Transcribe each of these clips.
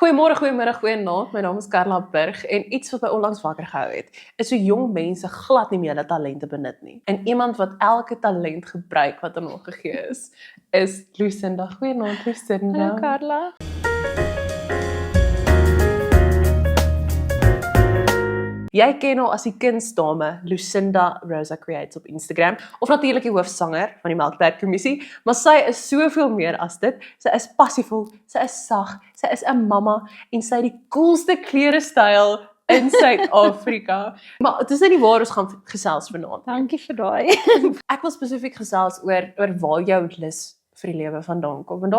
Goeiemôre, goeiemiddag, goeienaand. My naam is Carla Burg en iets wat my onlangs wakker gehou het, is hoe jong mense glad nie meer hulle talente benut nie. En iemand wat elke talent gebruik wat aan hom gegee is Lucinda. Goeienaand, Lucinda. Hallo Carla. Jy ken haar as die kunstdame Lucinda Rosa Creates op Instagram, of natuurlik die hoofsanger van die Melkberg Kommissie, maar sy is soveel meer as dit. Sy is passievol, sy is sag, sy is 'n mamma en sy het die coolste klerestyl in Suid-Afrika. Maar dit is nie waar ons gaan gesels vanaand. Dankie vir daai. Ek wil spesifiek gesels oor waar jou lus vir die lewe vandaan kom. Want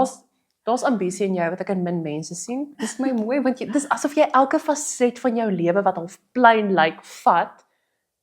daar's ambisie in jou wat ek in min mense sien. Dis my mooi want dis asof jy elke faset van jou lewe wat half plain lyk vat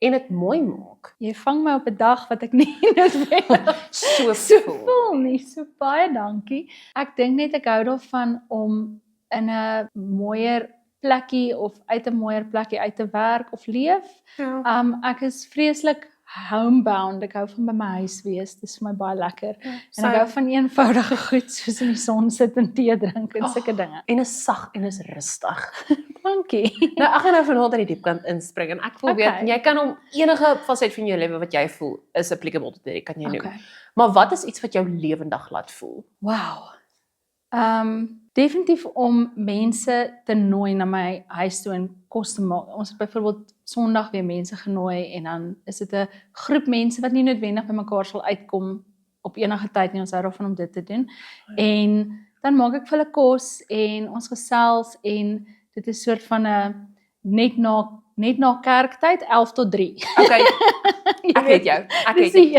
en dit mooi maak. Jy vang my op 'n dag wat ek nie noodwendig So voel nie. So baie dankie. Ek dink net ek hou daarvan om in 'n mooier plekkie of uit 'n mooier plekkie uit te werk of leef. Ja. Ek is vreeslik homebound. Ek hou van by my huis wees. Dis vir my baie lekker. En ek hou van eenvoudige goed soos in die son sit en tee drink en sulke dinge. En is sag en is rustig. Dankie. Nou ek gaan nou vanaand aan die diepkant inspring en ek wil weet, jy kan om enige faset van jou lewe wat jy voel is applicable tot dit, kan jy noem. Okay. Maar wat is iets wat jou lewendig laat voel? Wow. Definitief om mense te nooi na my huis toe en kos te maak. Ons het byvoorbeeld Sondag weer mense genooi en dan is dit 'n groep mense wat nie noodwendig by mekaar sal uitkom op enige tyd nie. Ons hou daarvan om dit te doen. En dan maak ek vir hulle kos en ons gesels en dit is soort van 'n net na kerktyd 11 tot 3. Okay. Ek weet jou.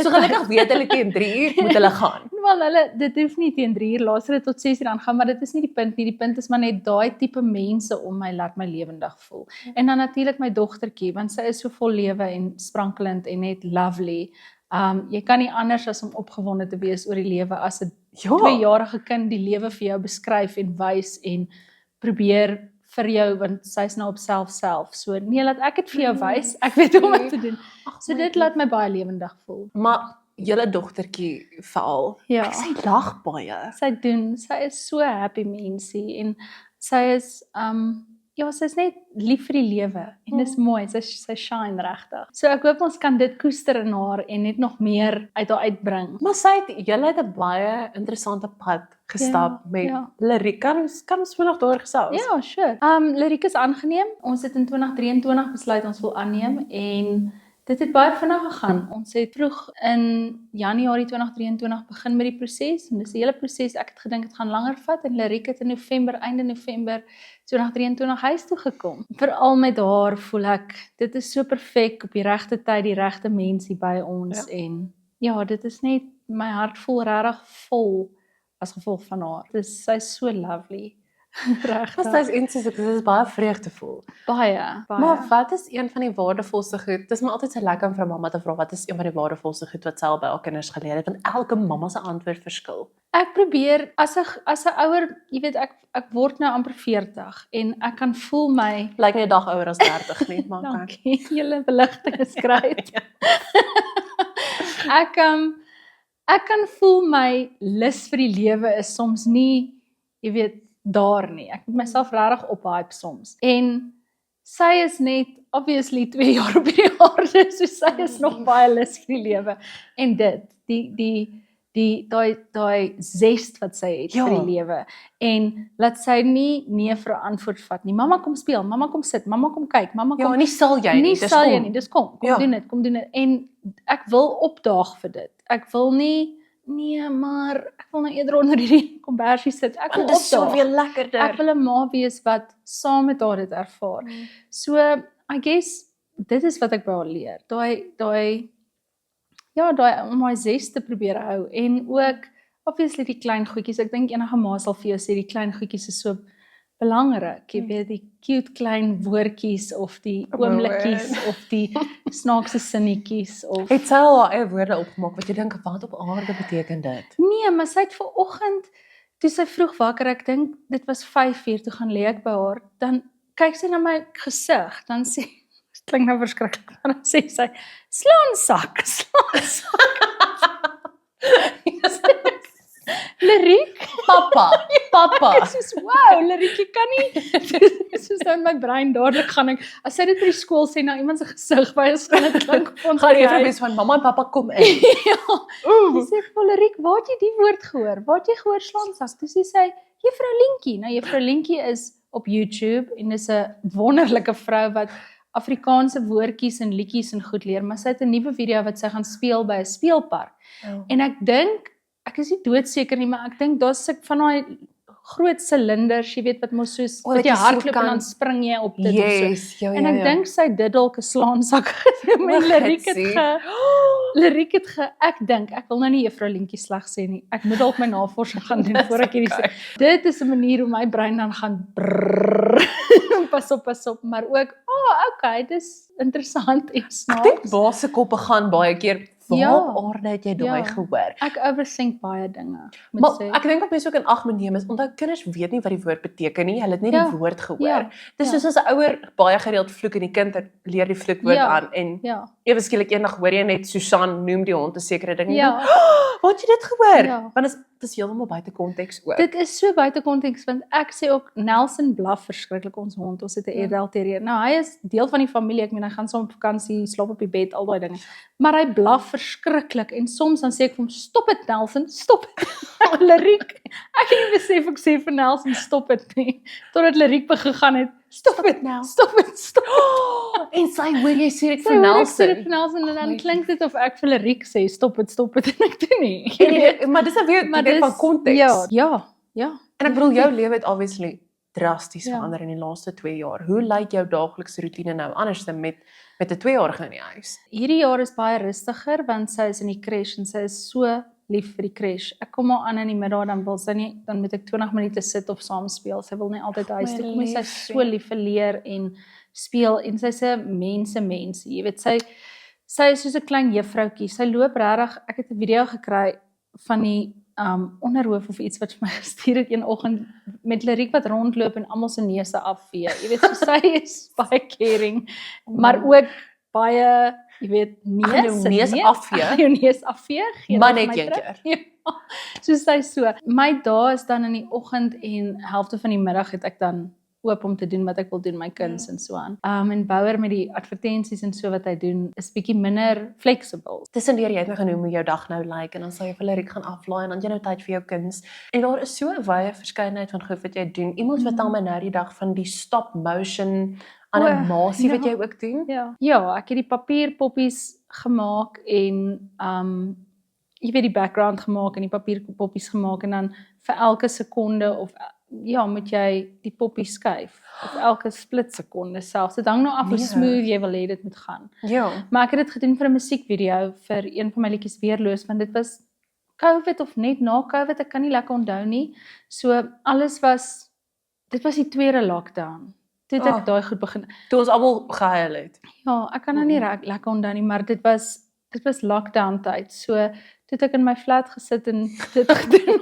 So gelukkig weet hulle teen 3 uur moet hulle gaan. Wel, dit hoef nie teen 3 uur, laat dit tot 6 uur aangaan, maar dit is nie die punt nie. Die punt is maar net daai tipe mense om my laat my lewendig voel. En dan natuurlik my dogtertjie, want sy is so vol lewe en sprankelend en net lovely. Jy kan nie anders as om opgewonde te wees oor die lewe as 'n 2-jarige kind die lewe vir jou beskryf en wys en probeer vir jou, want sy's nou op self. So nee, laat ek dit vir jou wys. Ek weet hoe om dit te doen. So dit laat my baie lewendig voel. Maar julle dogtertjie veral, Ja. sy lag baie. Sy is so happy mensie en sy is sy's net lief vir die lewe en dis mooi, sy shine regtig. So ek hoop ons kan dit koester in haar en net nog meer uit haar uitbring. Maar julle het 'n baie interessante pad gestap met Liriek. Kan ons vandag daar gesels? Ja, sure. Liriek is aangeneem. Ons het in 2023 besluit ons wil aanneem en dit het baie vinnig gegaan. Ons het vroeg in Januarie 2023 begin met die proses en dis 'n hele proses. Ek het gedink dit gaan langer vat en Liriek het in einde November 2023 huis toe gekom. Veral met haar voel ek, dit is so perfek op die regte tyd, die regte mensie by ons en dit is net, my hart voel regtig vol as gevolg van haar. Sy's so lovely. Regtig. Sy's dit is baie vreugdevol. Baie. Maar wat is een van die waardevolste goed? Dis maar altyd so lekker om vir 'n mamma te vra wat is een van die waardevolste goed wat sy al by haar kinders geleer het, want elke mamma se antwoord verskil. Ek probeer as 'n ouer, jy weet ek word nou amper 40 en ek kan voel my Lyk nie 'n dag ouer as 30 nie, maar dankie. Julle beligting is great. Ek kan voel my lus vir die lewe is soms nie, jy weet, daar nie. Ek moet myself regtig ophype soms. En sy is net obviously 2 jaar op hierdie aarde, so sy is nog baie lus vir die lewe. En dit, daai zest wat sy het vir die lewe. En laat sy nie vir 'n antwoord vat nie. Mamma kom speel, mamma kom sit, mamma kom kyk, mamma kom. Ja, nie sal jy nie, dis sal jy nie. Dis kom doen dit. En ek wil opdaag vir dit. Ek wil nie nee, maar ek wil nou eerder onder hierdie kombersie sit. Ek wil opdaag. Dit is soveel lekkerder. Ek wil 'n ma wees wat saam met haar dit ervaar. So, I guess dit is wat ek by haar leer. Daai om my zes te probeer hou en ook obviously die klein goedjies. Ek dink enige ma sal vir jou sê die klein goedjies is so belangrik. Jy weet die cute klein woordjies of die oomblikies of die snaakse sinnetjies of het sy al haar eie woorde opgemaak wat jy dink wat op aarde beteken dit? Nee, maar sy het vanoggend toe sy vroeg wakker, ek dink dit was 5 uur toe gaan lê ek by haar, dan kyk sy na my gesig, dan sê dit klink nou verskriklik, maar dan sê sy slaan sak. Liriek. Pappa. Soos, wow, Liriek, jy kan nie. Soos nou in my brein dadelik gaan ek, as sy dit by die skool sê na iemand se gesig, baie gaan dit klink of ons Gaan juffrou wees van mamma en pappa kom in. Sy sê vir Liriek, waar het jy die woord gehoor? Waar het jy gehoor slaansak? Toe sê sy, Juffrou Lientjie. Nou Juffrou Lientjie is op YouTube en is 'n wonderlike vrou wat Afrikaanse woordjies en liedjies en goed leer, maar sy het 'n nuwe video wat sy gaan speel by 'n speelpark. En ek dink, ek is nie doodseker nie, maar ek dink daar's ek van daai groot silinders, jy weet wat mos soos O, dat dat jy jy so hardloop en kan- dan spring jy op dit of Yes, so. ja, En ek dink sy dit dalk 'n slaansak genoem en Liriek het Liriek het ek dink, ek wil nou nie Juffrou Lientjie sleg sê nie. Ek moet dalk my navorsing gaan doen voor ek hierdie sê. Dit is 'n manier hoe my brein dan gaan brrrr. Pas op, maar ook, okay, dis interessant en Ek snaaks. dink basekoppe gaan baie keer, waar Ja. op aarde het jy daai Ja. gehoor? Ek overthink baie dinge, moet Maar sê. ek dink wat mense ook in ag moet neem is, onthou kinders weet nie wat die woord beteken nie, hulle het net Ja. die woord gehoor. Ja. Dis Ja. soos as 'n ouer baie gereeld vloek en die kind leer die vloekwoord Ja. aan en Ja, ewe skielik eendag hoor jy net Susan noem die hond 'n sekere ding. ja. Waar het jy dit gehoor? Ja. Want dit is heeltemal buite konteks ook. Dit is so buite konteks want ek sê ook Nelson blaf verskriklik ons hond. Ons het 'n Airedale Terrier. Nou hy is deel van die familie. Ek meen hy gaan soms op vakansie, slaap op die bed, al daai dinge. Maar hy blaf verskriklik en soms dan sê ek vir hom stop dit Nelson, stop dit. Liriek. Ek het nie besef ek sê vir Nelson stop dit nie. Totdat Liriek begin gaan het. Stop dit nou. Stop dit. Stop. En sy hoor jy sê dit Sy vir hoor ek sê dit Nelson. vir Nelson en dan my klink dit of ek vir Liriek sê stop dit en ek doen nie. Maar dis 'n weer van konteks. Ja. En ek bedoel jou lewe het obviously drasties Ja. verander in die laaste 2 jaar. Hoe lyk jou daaglikse roetine nou anders met 'n 2-jarige in die huis? Hierdie jaar is baie rustiger want sy is in die crash en sy is so lief vir die crash. Ek kom haar aan in die middag dan wil sy nie, dan moet ek 20 minute sit of saam speel. Sy wil nie altyd huis toe kom nie. Sy is so lief vir leer en speel en sy's 'n mens. Jy weet sy is soos 'n klein juffroutjie. Sy loop regtig. Ek het 'n video gekry van die onderhoof of iets wat vir my gestuur het een oggend met Liriek wat rondloop en almal se neuse afvee. Jy weet so sy is baie caring, maar ook baie, jy weet, neus afvee? Jou neus afvee. Gee Maar dit net vir my een terug. keer. Ja. So sy so. My dae is dan in die oggend en helfte van die middag het ek dan oop om te doen wat ek wil doen, my kuns en so aan. En Bouer met die advertensies en so wat hy doen is bietjie minder flexible. Tussendeur jy het nou genoem hoe jou dag nou lyk en dan sal jy vir Liriek gaan aflaai en dan jy nou tyd vir jou kuns. En daar is so 'n wye verskeidenheid van goed wat jy doen. Iemand vertel my nou die dag van die stop motion animasie wat ja. jy ook doen. Ja, ek het die papierpoppies gemaak en jy weet die background gemaak en die papierpoppies gemaak en dan vir elke sekonde of moet jy die poppie skuif of elke split sekonde selfs. Dit hang nou af hoe Nee. smooth jy wil hê dit moet gaan. Ja. Maar ek het dit gedoen vir 'n musiekvideo vir een van my liedjies Weerloos want dit was COVID of net na COVID, ek kan nie lekker onthou nie. So dit was die tweede lockdown. Toe het ek daai goed begin. Toe ons almal gehuil het. Ja, ek kan nou nie lekker onthou nie, maar dit was lockdown tyd. So toe het ek in my flat gesit en dit gedoen.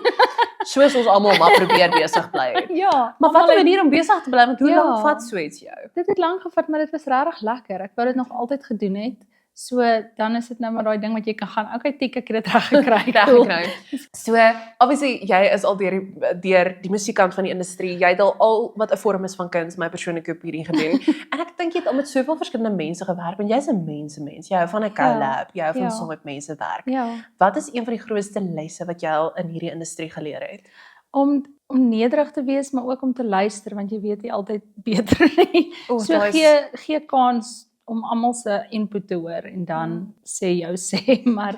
Soos ons almal maar probeer besig bly het. Ja, Maar wat 'n manier om besig te bly want hoe Ja. lank vat so iets jou? dit het lank gevat, maar dit was regtig lekker. Ek wou dit nog altyd gedoen het. So dan is dit nou maar daai ding wat jy kan gaan, okay, tik ek het dit reg gekry. Reg gekry. So, obviously jy is al deur die musiekkant van die industrie. Jy het al wat 'n vorm is van kuns, my persoonlike opinie gedoen. En ek dink jy het al met soveel verskillende mense gewerk en jy's 'n mens. Jy hou van 'n collab, jy hou van Ja. saam met mense werk. Ja. Wat is een van die grootste lesse wat jy al in hierdie industrie geleer het? Om nederig te wees, maar ook om te luister want jy weet nie altyd beter nie. O, So daai is- gee kans om almal se input te hoor en dan sê jou sê, maar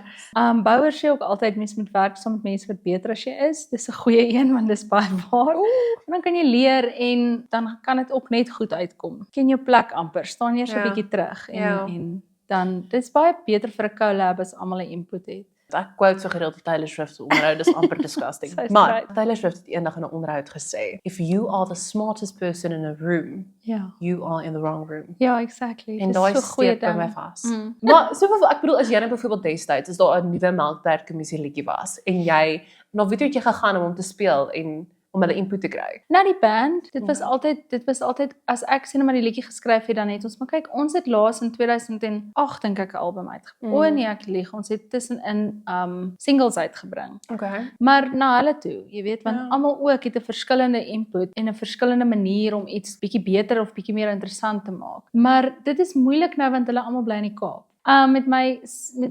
Bouer sê ook altyd mens moet werk saam met mense wat beter as jy is. Dis 'n goeie een want dis baie waar. En dan kan jy leer en dan kan dit ook net goed uitkom. Ken jou plek amper, staan eers 'n Ja. bietjie terug Ja. en dan dis baie beter vir 'n collab as almal 'n input het. Ek quote so gereeld Taylor Swift se onderhoud, dis amper disgusting. Sy is Maar right. Taylor Swift het eendag in 'n onderhoud gesê, "If you are the smartest person in a room, Ja. you are in the wrong room." Ja, exactly. En Dis daai so goeie steek by ding. my vas. Mm. Maar soveel ek bedoel as jy nou byvoorbeeld destyds is daar 'n nuwe Melkberg kommissie liedjie was en jy na wie toe het jy gegaan om te speel en om hulle input te kry? Na die band, dit was altyd as ek sien maar die liedjie geskryf het, dan het ons maar kyk, ons het laas in 2008 dink ek 'n album uitgebring. O nee, ek lieg, ons het tussenin singles uitgebring. Okay. Maar na hulle toe, jy weet, want almal ook het 'n verskillende input en 'n verskillende manier om iets bietjie beter of bietjie meer interessant te maak. Maar dit is moeilik nou want hulle almal bly in die Kaap. Met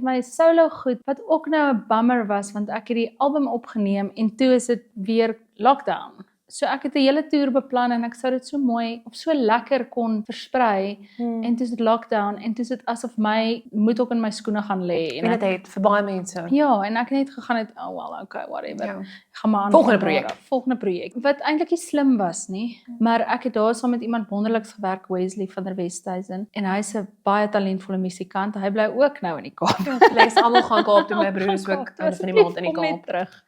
my solo goed, wat ook nou 'n bummer was, want ek het die album opgeneem en toe is dit weer lockdown. So ek het 'n hele toer beplan en ek sou dit so mooi of so lekker kon versprei en toe is dit lockdown en toe is dit asof my moet ook in my skoene gaan lê En dit het vir baie mense. ja, en ek het net gegaan het, oh well, okay, whatever. Ja. Gaan maar aan volgende projek. Wat eintlik nie slim was nie, maar ek het daar saam met iemand wonderliks gewerk, Wesley van der Westhuizen, en hy's 'n baie talentvolle musikant. Hy bly ook nou in die Kaap. Lees almal gaan Kaap toe, my broers ook einde van die maand in die Kaap. Terug.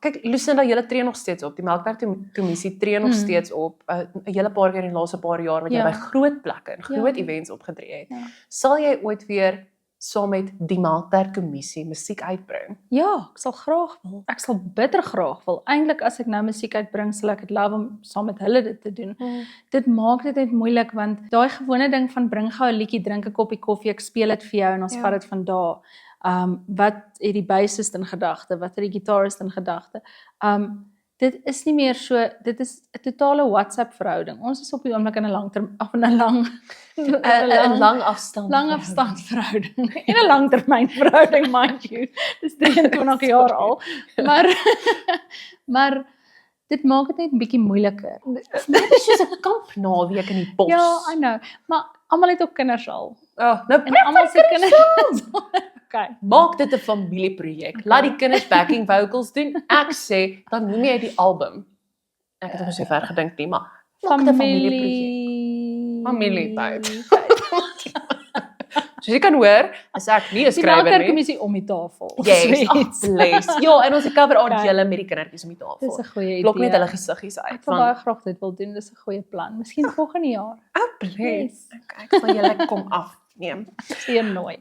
Kyk, Lucinda, julle tree nog steeds op. Die Melkwerk Kommissie tree nog steeds op. 'n hele paar keer in die laaste paar jaar wat jy by groot plekke en groot events opgetree het. Sal jy ooit weer saam met die Melkwerk Kommissie musiek uitbring? Ja, ek sal graag wil. Ek sal bitter graag wil. Eintlik as ek nou musiek uitbring, sal ek dit love om saam met hulle dit te doen. Dit maak dit net moeilik want daai gewone ding van bring gou 'n liedjie, drink 'n koppie koffie, ek speel dit vir jou en ons vat dit van daar. Wat het die bassist in gedagte? Wat het die gitarist in gedagte? Dit is nie meer so, dit is 'n totale WhatsApp verhouding. Ons is op die oomblik in 'n lang afstand verhouding. En 'n langtermyn verhouding, mind you. Dis 23 jaar al. Maar dit maak dit net 'n bietjie moeiliker. Dit is soos 'n kampnaweek in die bos. Ja, I know. Maar almal het ook kinders al. Nou En almal se kinders. Okay. Maak dit 'n familieprojek. Laat die kinders backing vocals doen. Ek sê, dan noem jy die album. Ek het nog so ver gedink nie, maar maak dit 'n familieprojek. Familietyd. So jy kan hoor, as ek nie 'n Die skrywer Melkwerk nie. Kommissie om die tafel. Yes, bless. Ja, en ons het cover art julle met die kindertjies om die tafel. Dis 'n goeie idee. Blok net hulle gesiggies uit. Ek wil baie graag dit wil doen. Dis 'n goeie plan. Miskien volgende jaar. Bless. Ek sal julle kom afneem. Seer nooit.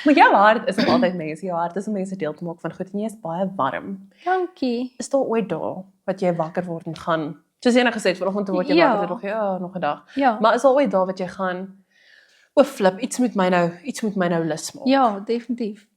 Maar jou hart is nog altyd mense. Jou hart is om mense deel te maak van goed en jy is baie warm. Dankie. Is daar ooit dae wat jy wakker word en gaan, soos jy nou gesê het, vanoggend word jy wakker en nog 'n dag. Ja. Maar is daar ooit dae wat jy gaan, flip, iets moet my nou lus maak. Ja, definitief.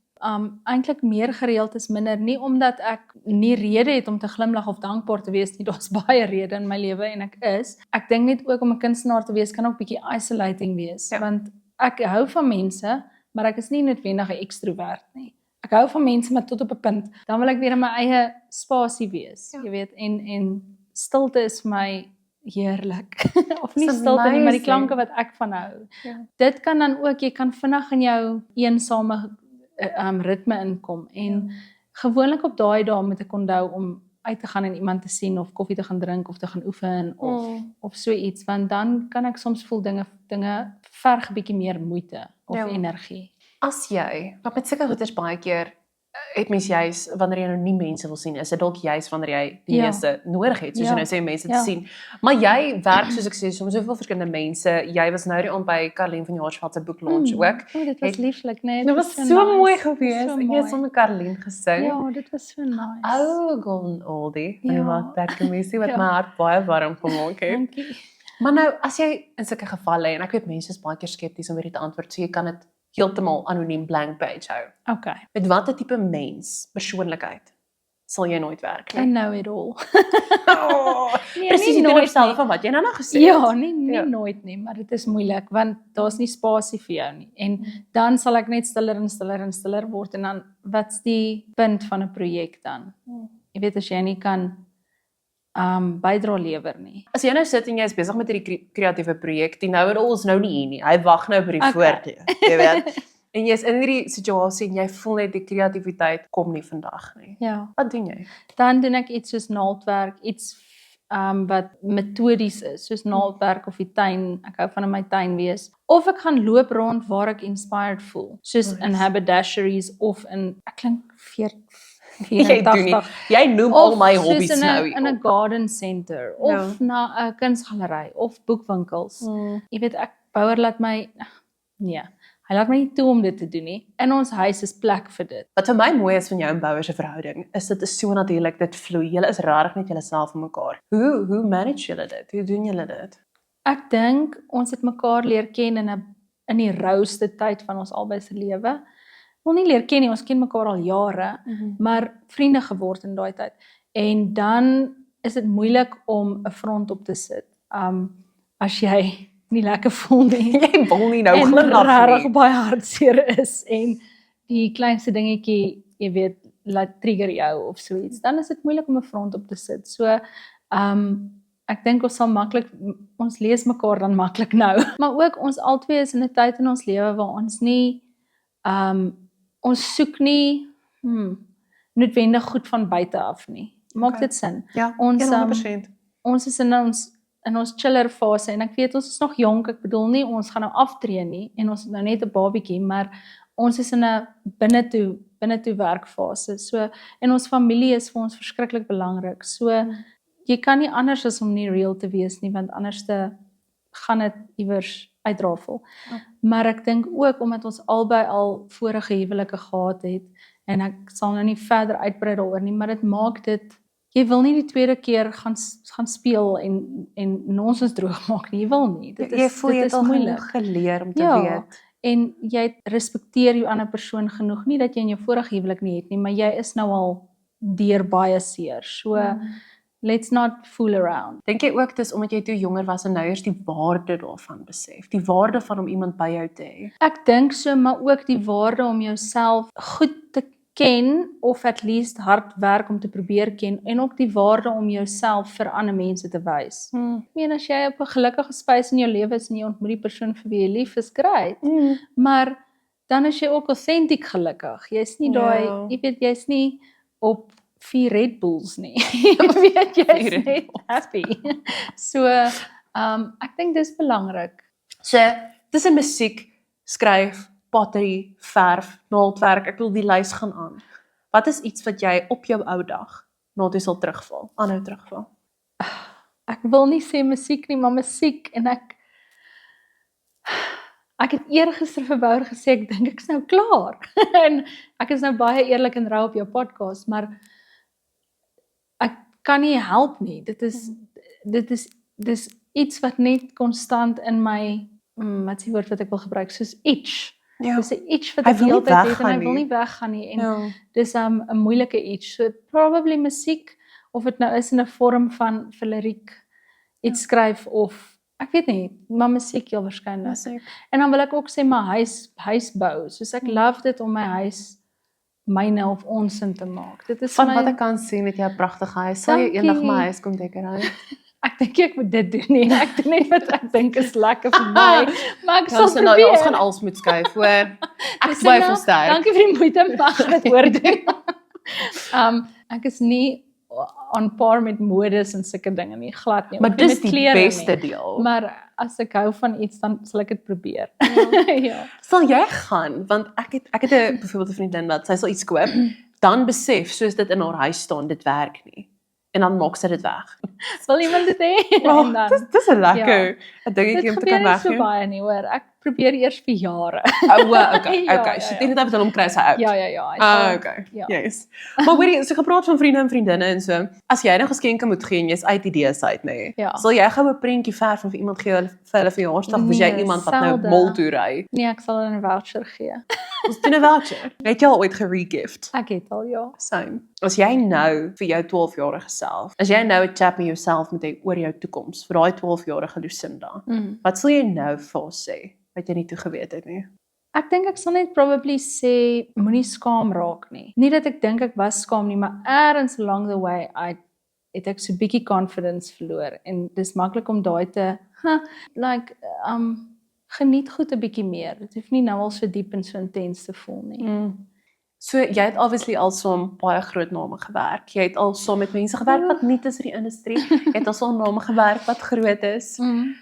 Eintlik meer gereeld is minder, nie omdat ek nie rede het om te glimlag of dankbaar te wees nie, daar's baie rede in my lewe en ek is. Ek dink net ook om 'n kunstenaar te wees kan ook bietjie isolating wees, want ek hou van mense, maar ek is nie noodwendig 'n ekstrovert nie. Ek hou van mense maar tot op 'n punt. Dan wil ek weer in my eie spasie wees, jy weet, en stilte is vir my heerlik. Of nie stilte nie, maar die klanke wat ek van hou. Dit kan dan ook, jy kan vinnig in jou eensame ritme inkom en gewoonlik op daai dae moet ek onthou om uit te gaan en iemand te sien of koffie te gaan drink of te gaan oefen of so iets, want dan kan ek soms voel dinge verg 'n bietjie meer moeite of energie. As jy, maar met sulke goeders baie keer het mens juis wanneer jy nou nie mense wil sien, is dit dalk juis wanneer jy die meeste nodig het, soos jy nou sê mense te sien. Maar jy werk soos ek sê soms soveel verskillende mense. Jy was nou die aand by Karlien van Jaarsveld se boek launch ook. Dit was lieflik, nee. Dit was so mooi geweest. Ek het saam met Karlien gesing. Ja, dit was so nice. Golden oldie van die Melkwerk Kommissie wat my hart baie warm gemaak het. Dankie. Maar nou as jy in sulke gevalle en ek weet mense is baie keer skepties om hierdie te antwoord, so jy kan dit heeltemal anoniem blank page hou. Okay. Met watter tipe mens, persoonlikheid sal jy nooit werk I nie? know it all. Presies die teenoorgestelde van wat jy nou gesê het. Ja, nie nooit nie, maar dit is moeilik want daar's nie spasie vir jou nie. En dan sal ek net stiller en stiller en stiller word en dan wat's die punt van 'n projek dan? Jy weet as jy nie kan bydra lewer nie. As jy nou sit en jy is besig met hierdie kreatiewe projek, die know-it-all is nou nie hier nie. Hy wag nou by die voordeur, jy weet. En jy is in hierdie situasie en jy voel net die kreatiwiteit kom nie vandag nie. Ja. Wat doen jy? Dan doen ek iets soos naaldwerk, iets wat metodies is, soos naaldwerk of die tuin. Ek hou van in my tuin wees. Of ek gaan loop rond waar ek inspired voel, soos in haberdasheries of ek klink 84. Jy noem al my hobbies nou in 'n garden center of na 'n kunsgalery of boekwinkels. Jy weet ek Bouwer laat my Hy laat my nie toe om dit te doen nie. In ons huis is plek vir dit. Wat vir my mooi is van jou en Bouwer se verhouding, is dit is so natuurlik, dit vloei. Julle is regtig net julleself vir mekaar. Hoe manage julle dit? Hoe doen julle dit? Ek dink ons het mekaar leer ken in die rouste tyd van ons albei se lewe. Wel nie leer ken nie, ons ken mekaar al jare, maar vriende geword in daai tyd. En dan is dit moeilik om 'n front op te sit. As jy nie lekker voel nie. Jy wil nie nou en glimlag regtig nie. baie hartseer is en die kleinste dingetjie, jy weet, laat trigger jou of so iets, dan is dit moeilik om 'n front op te sit. So, ek dink ons sal ons lees mekaar dan maklik nou. Maar ook ons albei is in 'n tyd in ons lewe waar ons nie, ons soek nie, noodwendig goed van buite af nie. Maak dit sin? Ja, Ons, 100%. ons is in ons chiller fase en ek weet ons is nog jonk, ek bedoel nie ons gaan nou aftree nie en ons het nou net 'n babietjie, maar ons is in 'n binnetoe werkfase. So en ons familie is vir ons verskriklik belangrik. So jy kan nie anders as om nie real te wees nie, want anders gaan dit iewers uitrafel. Ja. Maar ek dink ook omdat ons albei al vorige huwelike gehad het en ek sal nou nie verder uitbrei daaroor nie, maar dit maak dit jy wil nie die tweede keer gaan speel en nonsens droog maak nie. Jy wil nie. Jy voel jy het al genoeg geleer om te weet. En jy respekteer jou ander persoon genoeg, nie dat jy in jou vorige huwelik nie het nie, maar jy is nou al deur baie seer. So let's not fool around. Dink jy ook dis omdat jy toe jonger was en nou eers die waarde daarvan besef, die waarde van om iemand by jou te hê? Ek dink so, maar ook die waarde om jouself goed te ken of at least hard werk om te probeer ken en ook die waarde om jouself vir ander mense te wys. Ek meen as jy op 'n gelukkige space in jou lewe is en jy ontmoet die persoon vir wie jy lief is, great. Maar dan is jy ook authentic gelukkig. Jy's nie daai, jy weet, jy's nie op 4 Red Bulls nie. Jy weet, jy's net happy. So, ek dink dis belangrik. So, tussen musiek, skryf, pottery, verf, naaldwerk, ek wil die lys gaan aan. Wat is iets wat jy op jou ou dag na toe sal terugval, aanhou terugval? Ek wil nie sê musiek nie, maar musiek en ek het eergister vir Bouwer gesê, ek dink ek's nou klaar. En ek is nou baie eerlik en rou op jou podcast, maar ek kan nie help nie. Dit is iets wat net konstant in my, wat is die woord wat ek wil gebruik, soos itch. Dis 'n itch wat ek die hele tyd het en hy wil nie weggaan nie. En dis 'n moeilike itch. So probably musiek, of dit nou is in 'n vorm van vir liriek iets skryf of ek weet nie, maar musiek heel waarskynlik. En dan wil ek ook sê my huis bou. Soos ek love dit om my huis myne of ons in te maak. Dit is van wat ek kan sien met jou pragtige huis. Sal jy eendag my huis kom dekoreer? Ek dink ek moet dit doen nie. Ek doen net wat ek dink is lekker vir my. Maar ek sal Nou, probeer. ons gaan als moet skuif, hoor. Ek twyfel sterk. Dankie vir die moeite, mag dit oordoen. Ek is nie on par met modes en sulke dinge nie, glad nie. Maar Ook nie dis met die klere beste nie. deel. Maar as ek hou van iets, dan sal ek dit probeer. Ja. Sal jy gaan? Want ek het 'n byvoorbeeld 'n vriendin wat sy sal iets koop, dan besef soos dit in haar huis staan, dit werk nie. En dan maak sy dit weg. Wil iemand dit hê? En dan Dis 'n lekker 'n dingetjie om te kan dit gebeur nie so wegneem. baie nie, hoor. Ek probeer eers vir jare. Okay. Ja, So ja. teen die tyd wat hom kry sy uit. Ja. Okay. Ja. Yes. Maar hoorie, so gepraat van vriende en vriendinne en so. As jy nou geskenke moet gee en jy's uit idees uit, nê. Ja. Sal jy gou 'n prentjie verf of iemand gee vir hulle verjaarsdag, of is jy Nee, iemand wat nou selde. mol toe ry? Nee, ek sal hulle 'n voucher gee. Ons doen 'n voucher. Het jy al ooit geregift? Ek het al, ja. Same. As jy nou vir jou 12-jarige self, as jy nou 'n chat met jouself moet hê oor jou toekoms, vir daai 12-jarige Lucinda, wat sal jy nou vir haar sê wat jy nie toe geweet het nie? Ek dink ek sal net probably sê, moenie skaam raak nie. Nie dat ek dink ek was skaam nie, maar eers along the way, het ek so bietjie confidence verloor. En dis maklik om daai te, geniet goed 'n bietjie meer. Dit hoef nie nou al so diep en so intens te voel nie. So jy het obviously al saam baie groot name gewerk. Jy het al saam met mense gewerk wat nie is vir die industrie. Jy het al saam name gewerk wat groot is.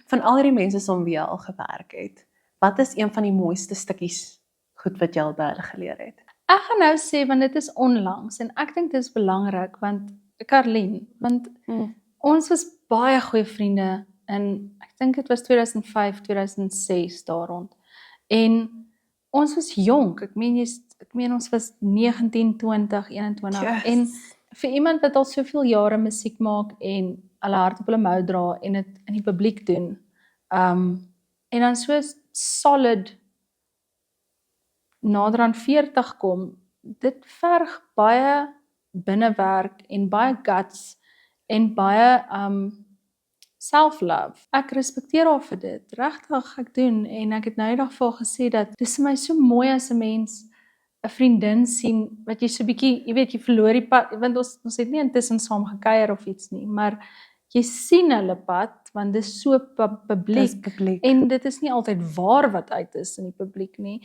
Van al die mense saam wie jy al gewerk het, wat is een van die mooiste stukkies goed wat jy al by hulle geleer het? Ek gaan nou sê, want dit is onlangs en ek dink dit is belangrik, want Karlien, want ons was baie goeie vriende en ek dink dit was 2005, 2006 daar rond. En ons was jonk. Ek meen ons was 19, 20, 21 Yes. en vir iemand wat al soveel jare musiek maak en hulle hart op hulle mou dra en dit in die publiek doen. En dan so solid nader aan 40 kom, dit verg baie binnewerk en baie guts en baie self-love. Ek respekteer haar vir dit. Regtig, ek doen en ek het nou die dag vir haar gesê dat dis vir my so mooi as 'n mens 'n vriendin sien wat jy so bietjie, jy weet, jy verloor die pad, want ons het nie intussen saam gekuier of iets nie, maar jy sien hulle pad want dis so publiek en dit is nie altyd waar wat uit is in die publiek nie.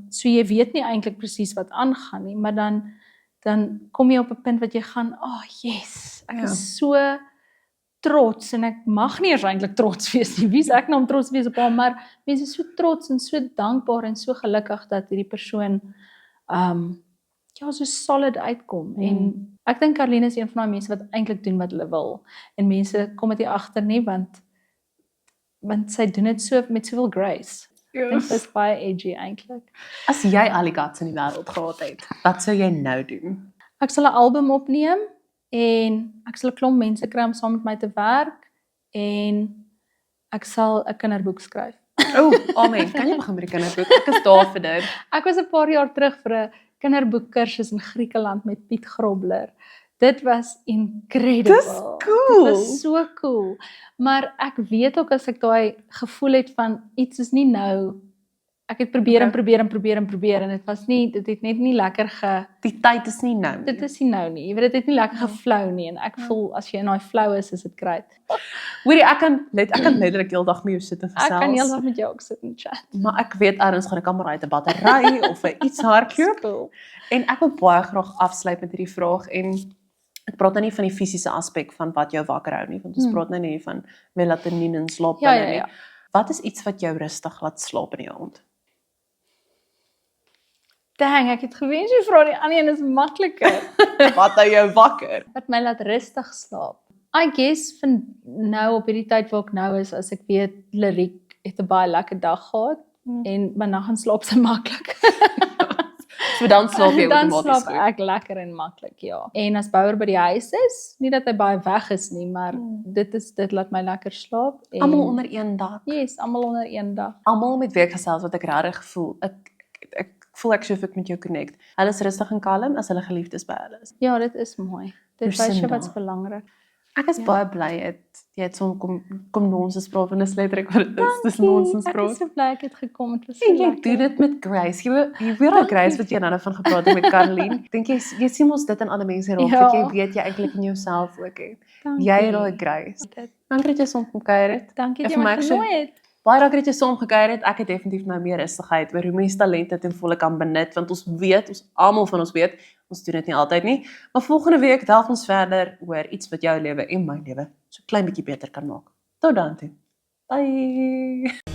So jy weet nie eintlik presies wat aangaan nie, maar dan kom jy op 'n punt wat jy gaan, yes, ek is so trots en ek mag nie eers eintlik trots wees nie. Wie is ek nou om trots te wees op haar, maar mense is so trots en so dankbaar en so gelukkig dat hierdie persoon so solid uitkom. En ek dink Carlene is een van daai mense wat eintlik doen wat hulle wil. En mense kom dit nie agter nie want sy doen dit so met soveel grace. Ek dink dit is baie edgy eintlik. As jy al die guts in die wêreld gehad het, wat sou jy nou doen? Ek sal 'n album opneem en ek sal 'n klomp mense kry om saam met my te werk en ek sal 'n kinderboek skryf. Amen. Kan jy begin met die kinderboek? Ek is daar vir dit. Ek was 'n paar jaar terug vir 'n kinderboekkursus in Griekeland met Piet Grobler. Dit was incredible. Dis cool. Dit was so cool. Maar ek weet ook as ek daai gevoel het van iets is nie nou. Ek het probeer en probeer en dit het net nie lekker Die tyd is nie nou nie. Dit is nie nou nie. Jy weet dit het nie lekker geflou nie en ek voel as jy in daai flow is dit great. Hoorie, ek kan letterlik heeldag met jou sit en gesels. Ek kan heeldag met jou ook sit en chat. Maar ek weet ergens gaan 'n kamera uit 'n battery of 'n iets hardloop. Cool. En ek wil baie graag afsluit met hierdie vraag en ek praat nou nie van die fisiese aspek van wat jou wakker hou nie, want ons praat nou nie van melatonien en slaappille nie. Wat is iets wat jou rustig laat slaap in die aand? Dang, ek het gewens jy vra die ander een is makliker. Wat hou jou wakker? Wat my laat rustig slaap. I guess van nou op hierdie tyd waar ek nou is, as ek weet Liriek het 'n baie lekker dag gehad en my nag gaan slaap sy maklik. So dan slaap jy Dan outomaties slaap ek lekker en maklik, ja. En as Bouer by die huis is, nie dat hy baie weg is nie, maar dit laat my lekker slaap. En Almal onder een dak. Yes, almal onder een dak. Almal met wie ek gesels wat ek regtig voel. Ek voel ek sou ek met jou connect. Hulle is rustig en kalm as hulle geliefdes by hulle is. Ja, dit is mooi. Dit wys jy wat's belangrik. Ek is baie bly jy het so kom nonsens praat en dis letterlik wat dit is. Dis nonsens Ek praat. is so bly ek het gekom. Het was so En jy lekker. doen dit met grace. Jy weet al grace wat jy nou van gepraat het met Caroline. Dink jy sien ons dit in ander mense raak, Ja. wat jy weet jy eintlik in jouself ook het. Dankie. Jy het daai grace. Dankie dat jy soms kom kuier het. Dankie Ja, dat vir jy my my so- genooi het. Baie dankie dat jy saam gekuier het. Ek het definitief nou meer rustigheid oor hoe mense talente ten volle kan benut, want ons almal van ons weet, ons doen dit nie altyd nie. Maar volgende week delf ons verder oor iets wat jou lewe en my lewe so klein bietjie beter kan maak. Tot dan toe. Bye.